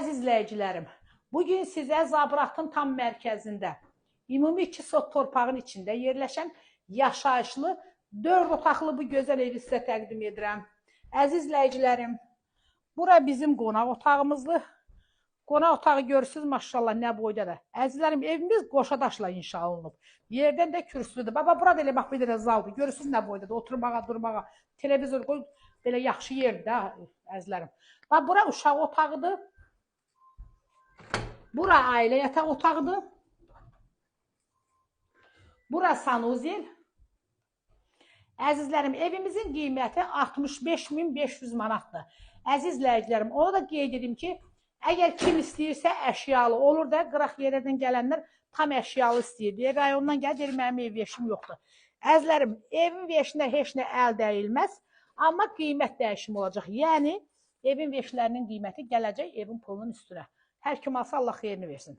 Əziz izləyicilərim, bugün sizə Zabratın tam mərkəzində, ümumi 2 sot torpağın içində yerləşən yaşayışlı 4 otaqlı bu gözəl evi sizə təqdim edirəm. Əziz izləyicilərim, bura bizim qonaq otağımızdır. Qonaq otağı görürsünüz, maşallah, nə boydadır. Əzizlərim, evimiz qoşa daşla inşa olunub. Yerdən də kürsüdür. Baba, burada elə bax, bir dənə zaldır. Görürsünüz nə boydadır. Oturmağa, durmağa, televizor qoy, belə yaxşı yerdir də, əzizlərim. Bax, bura uşaq otağıdır. Bura ailə yataq otağıdır. Bura sanuzel. Əzizlərim, evimizin qiyməti 65.500 manatdır. Əziz izləyicilərim, onu da qeyd edim ki, əgər kim istəyirsə əşyalı olur da, qıraq yerlərdən gələnlər tam əşyalı istəyir. Rayondan gəl, deyir, mənim ev yeşim yoxdur. Əzizlərim, evin veşinə heç nə əl dəyilməz, amma qiymət dəyişimi olacaq. Yəni, evin veşlərinin qiyməti gələcək evin pulunun üstünə. Hər kim alsa Allah xeyrini versin.